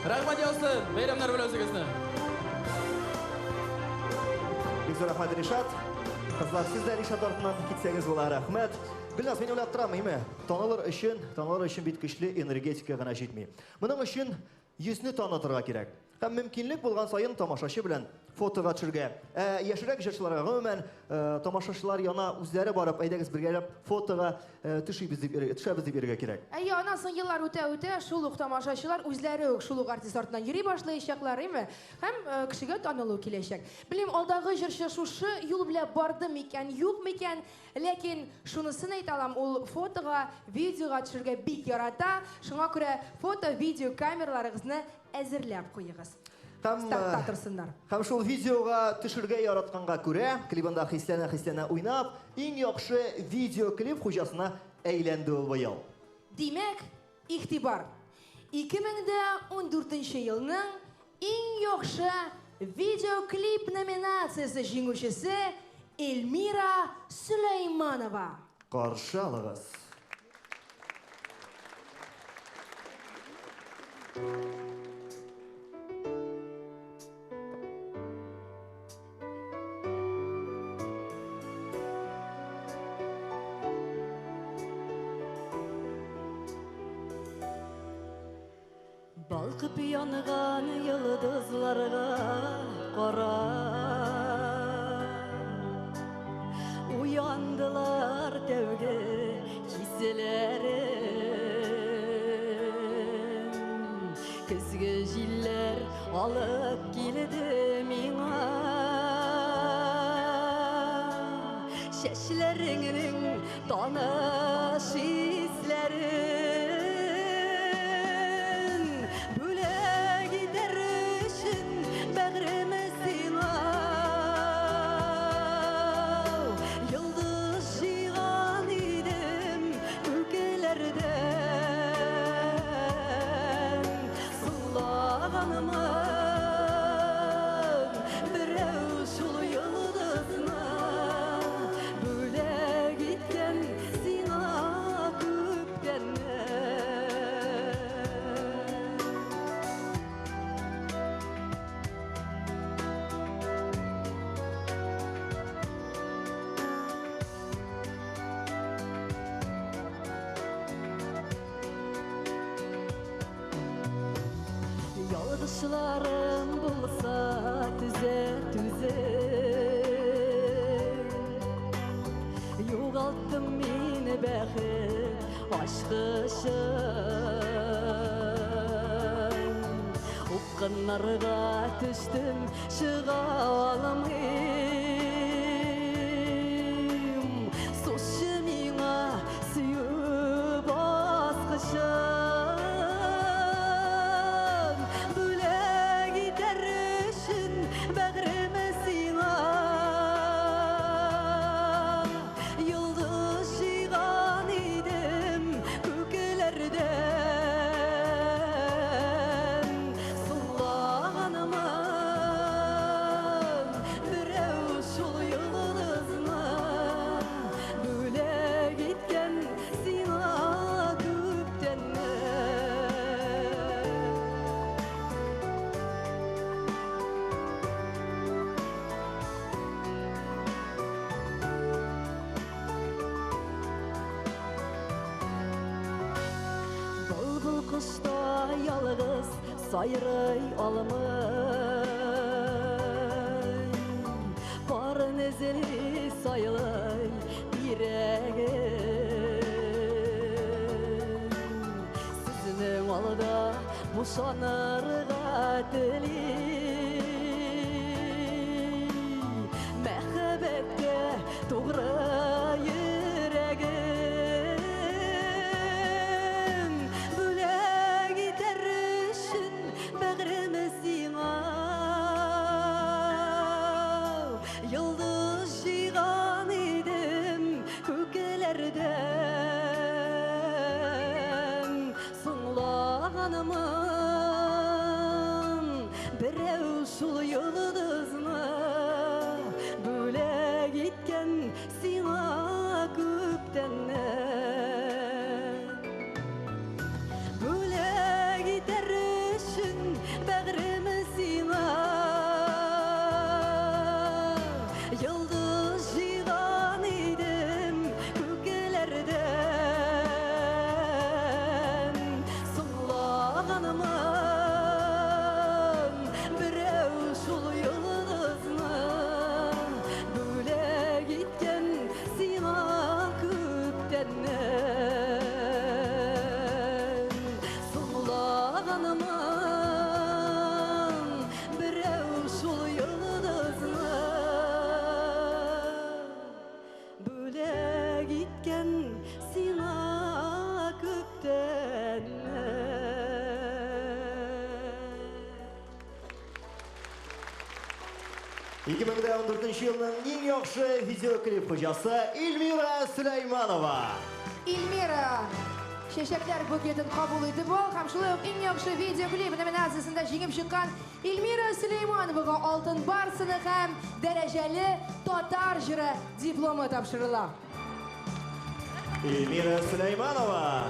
Рахмат яусын, бейрамдар білі өзігізді. Бізі рахмат Ришат. Қызлар, сіз де Ришат артынан кетсеңіз бола рахмет. Білназ, мен ойлап тұрамын, еме? Танылар үшін бит күшлі энергетика ғана жетмей. Мұның үшін yüzünü tanıtırға керек. Һәм мөмкинлек булган сайын тамашачы белән фотога төшергә. Яшьрәк җырчыларга гомумән тамашачылар яна үзләре барып, әйдәгез бергәләп фотога төшәбез дип йөрергә кирәк. Аннан еллар үтә, шул ук тамашачылар үзләре үк шул ук артист артыннан йөри башлаячаклар, име? Һәм кешегә танылу киләчәк. Белим, алдагы җырчы шушы юл белән барды микән, юк микән, ләкин шунысын әйтә алам, ул фотога, видеога төшергә бик ярата. Шуңа күрә фото, видео камераларыгызны әзерләп куегыз. Стартта торсыннар. Һәм шул видеога төшергә яратканга күрә, клибында хисләнә уйнап, иң яхшы видеоклип хуҗасына әйләнде ул быел. Димәк, игътибар. 2014 елның иң яхшы видеоклип номинациясе җиңүчесе Эльмира Сулейманова. Каршы алыгыз. Балқып янған йылдызларға қара. Uyandыlar тәуге киселерім. Күзгі жилер алып келді миңа. Шәшләріңнің таныш исләрін. Бүләк итер үшін бәгіреме сиңа. Йылдыз жиған идем көкелерден. Сылағанымын біреу шул йылдызына. Бүләк иткен сиңа күптеннен. Yalgışlarım bulsa tüze Yoğalttım meni bәхет aşkışın Uqqınlarga түштім шыға алмайым Сошшы миңа сүйіп асқышын Kışta yalğız sayrıy almay Barın ezeli saylay biregim Sizinin alda boşanırga deli Məhəbbətdə doğru Yıldız jıygan idim kökelerden Sınlağanımın birev şul yıldızını Bölek itken sina köptenden Bölek iter üçün bägirimi sina Yıldız jıygan idim kökelerden Sınlağanımın birev şul yıldızını Bölek itken sina köptenden Sınlağanımın birev şul yıldızını Bölek itken sina köptenden 2014 yılının en yaxşı videoklip hocası Elmira Süleymanova. Elmira Şeşekler buketini kabul edip ol. Hamşılık en yaxşı video klip nominasyasında jengip çıkan Elmira Süleymanova'ga Altın Barsını hem dereceli Tatar jiri diplomu tapşırıla. Elmira Süleymanova.